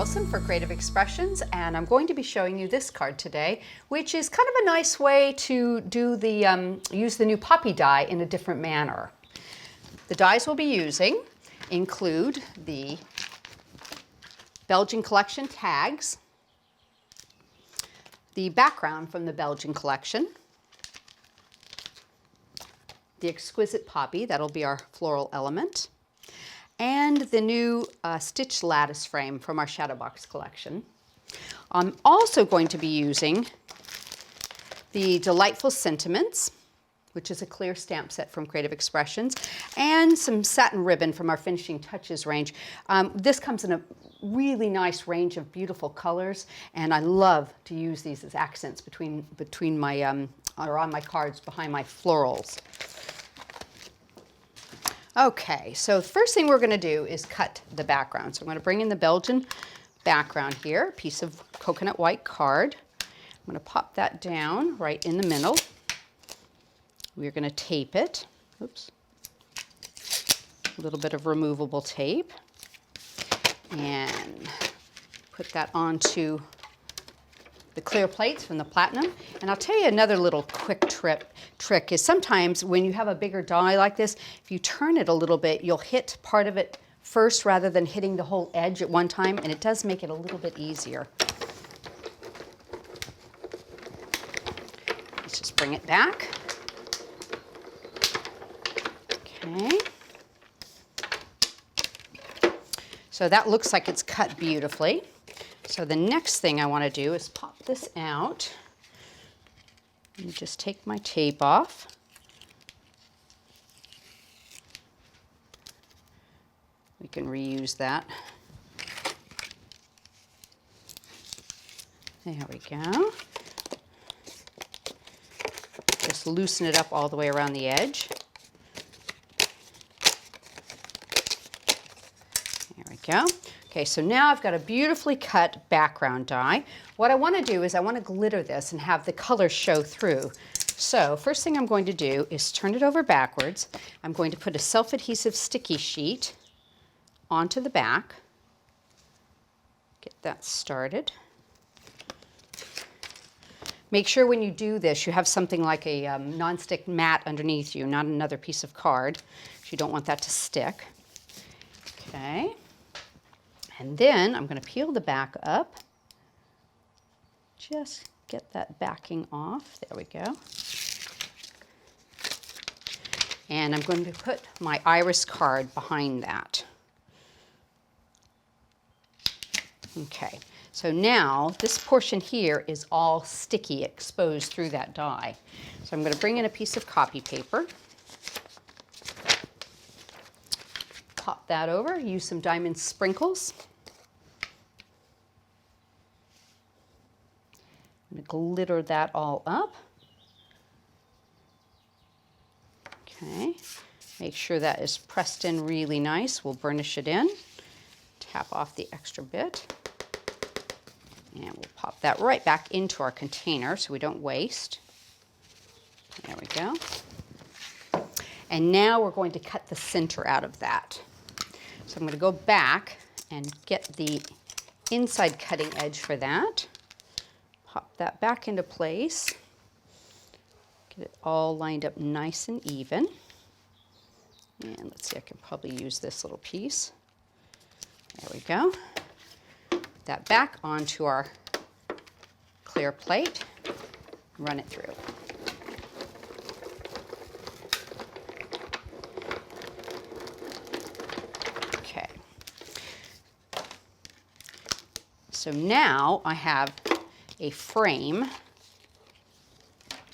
Wilson for Creative Expressions, and I'm going to be showing you this card today, which is kind of a nice way to do the use the new poppy die in a different manner. The dies we'll be using include the Belgian collection tags, the background from the Belgian collection, the Exquisite Poppy, that'll be our floral element, and the new stitch lattice frame from our Shadow Box collection. I'm also going to be using the Delightful Sentiments, which is a clear stamp set from Creative Expressions, and some satin ribbon from our Finishing Touches range. This comes in a really nice range of beautiful colors, and I love to use these as accents between my or on my cards behind my florals. Okay, so the first thing we're going to do is cut the background. So I'm going to bring in the Belgian background here, a piece of coconut white card. I'm going to pop that down right in the middle. We're going to tape it. Oops. A little bit of removable tape. And put that onto the clear plates from the platinum. And I'll tell you another little quick trick is sometimes when you have a bigger die like this, if you turn it a little bit, you'll hit part of it first rather than hitting the whole edge at one time, and it does make it a little bit easier. Let's just bring it back. Okay. So that looks like it's cut beautifully. So the next thing I want to do is pop this out and just take my tape off. We can reuse that. There we go. Just loosen it up all the way around the edge. There we go. Okay, so now I've got a beautifully cut background die. What I want to do is I want to glitter this and have the colors show through. So first thing I'm going to do is turn it over backwards. I'm going to put a self-adhesive sticky sheet onto the back. Get that started. Make sure when you do this you have something like a non-stick mat underneath you, not another piece of card. You don't want that to stick. Okay. And then I'm going to peel the back up. Just get that backing off. There we go. And I'm going to put my iris card behind that. Okay, so now this portion here is all sticky, exposed through that die. So I'm going to bring in a piece of copy paper. Pop that over, use some diamond sprinkles. I'm going to glitter that all up. Okay, make sure that is pressed in really nice. We'll burnish it in. Tap off the extra bit. And we'll pop that right back into our container so we don't waste. There we go. And now we're going to cut the center out of that. So I'm going to go back and get the inside cutting edge for that. Pop that back into place. Get it all lined up nice and even. And let's see, I can probably use this little piece. There we go. Put that back onto our clear plate. Run it through. Okay. So now I have a frame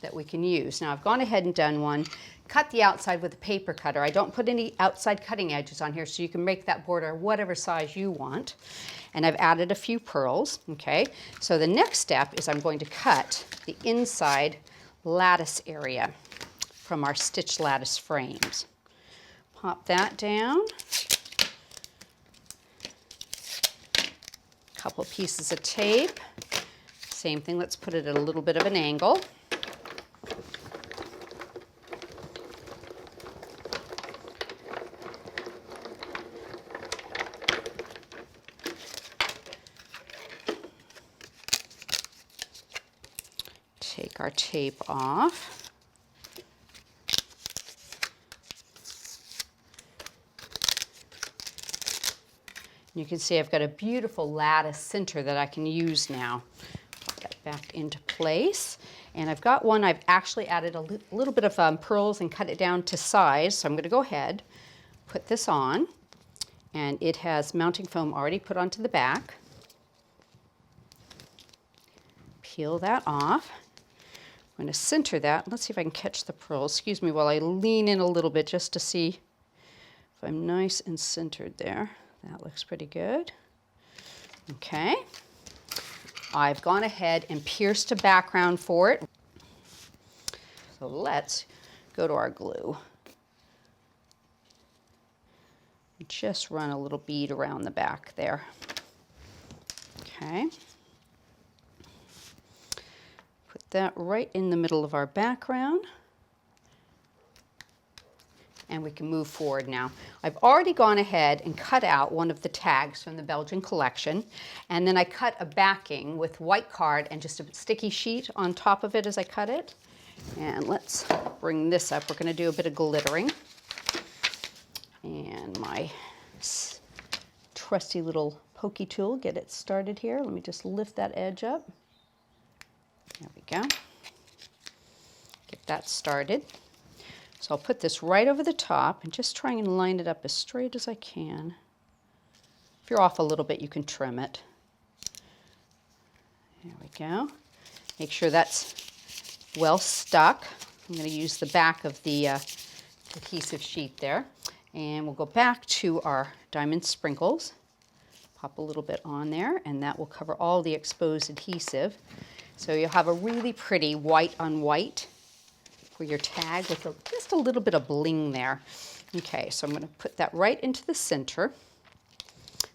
that we can use. Now I've gone ahead and done one, cut the outside with a paper cutter. I don't put any outside cutting edges on here, so you can make that border whatever size you want. And I've added a few pearls, okay? So the next step is I'm going to cut the inside lattice area from our stitch lattice frames. Pop that down. A couple pieces of tape. Same thing, let's put it at a little bit of an angle. Take our tape off. You can see I've got a beautiful lattice center that I can use now. Put that back into place. And I've got one, I've actually added a little bit of pearls and cut it down to size. So I'm going to go ahead, put this on. And it has mounting foam already put onto the back. Peel that off. I'm going to center that. Let's see if I can catch the pearls. Excuse me while I lean in a little bit just to see if I'm nice and centered there. That looks pretty good. Okay. I've gone ahead and pierced a background for it. So let's go to our glue. Just run a little bead around the back there. Okay. Put that right in the middle of our background. And we can move forward now. I've already gone ahead and cut out one of the tags from the Belgian collection, and then I cut a backing with white card and just a sticky sheet on top of it as I cut it. And let's bring this up. We're going to do a bit of glittering. And my trusty little pokey tool, get it started here. Let me just lift that edge up. There we go. Get that started. So I'll put this right over the top and just try and line it up as straight as I can. If you're off a little bit, you can trim it. There we go. Make sure that's well stuck. I'm going to use the back of the adhesive sheet there. And we'll go back to our diamond sprinkles. Pop a little bit on there, and that will cover all the exposed adhesive. So you'll have a really pretty white on white for your tag with just a little bit of bling there. Okay, so I'm going to put that right into the center.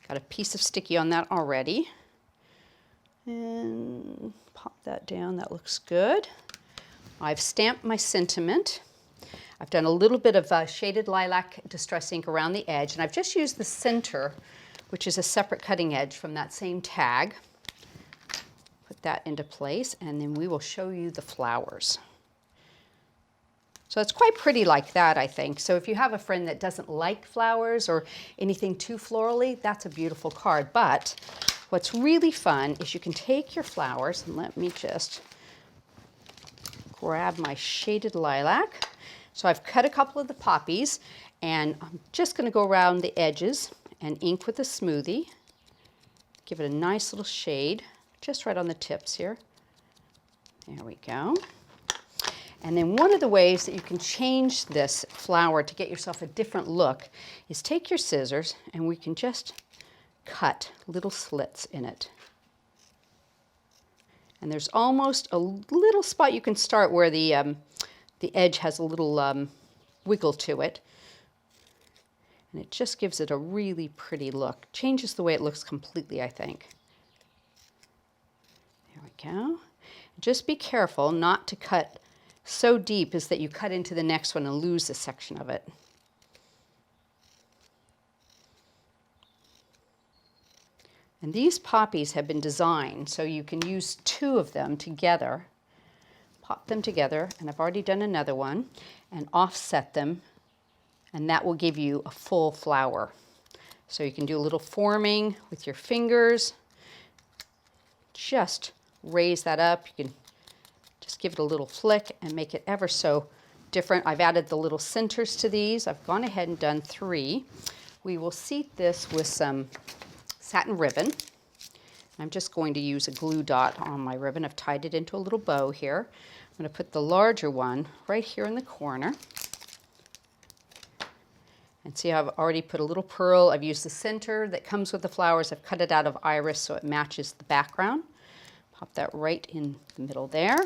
Got a piece of sticky on that already. And pop that down, that looks good. I've stamped my sentiment. I've done a little bit of shaded lilac distress ink around the edge, and I've just used the center, which is a separate cutting edge from that same tag. Put that into place, and then we will show you the flowers. So it's quite pretty like that, I think. So if you have a friend that doesn't like flowers or anything too florally, that's a beautiful card. But what's really fun is you can take your flowers, and let me just grab my shaded lilac. So I've cut a couple of the poppies, and I'm just going to go around the edges and ink with a Smoothie. Give it a nice little shade, just right on the tips here. There we go. And then one of the ways that you can change this flower to get yourself a different look is take your scissors, and we can just cut little slits in it. And there's almost a little spot you can start where the edge has a little wiggle to it. And it just gives it a really pretty look. Changes the way it looks completely, I think. There we go. Just be careful not to cut so deep as that you cut into the next one and lose a section of it. And these poppies have been designed so you can use two of them together, pop them together, and I've already done another one, and offset them, and that will give you a full flower. So you can do a little forming with your fingers, just raise that up. You can just give it a little flick and make it ever so different. I've added the little centers to these. I've gone ahead and done 3. We will seat this with some satin ribbon. I'm just going to use a glue dot on my ribbon. I've tied it into a little bow here. I'm going to put the larger one right here in the corner. And see how I've already put a little pearl. I've used the center that comes with the flowers. I've cut it out of iris so it matches the background. Pop that right in the middle there.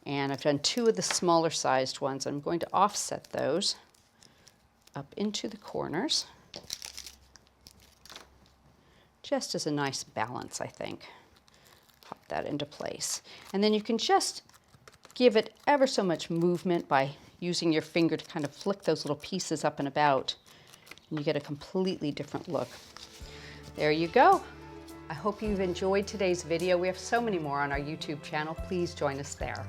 And I've done 2 of the smaller sized ones. I'm going to offset those up into the corners, just as a nice balance, I think. Pop that into place. And then you can just give it ever so much movement by using your finger to kind of flick those little pieces up and about, and you get a completely different look. There you go. I hope you've enjoyed today's video. We have so many more on our YouTube channel. Please join us there.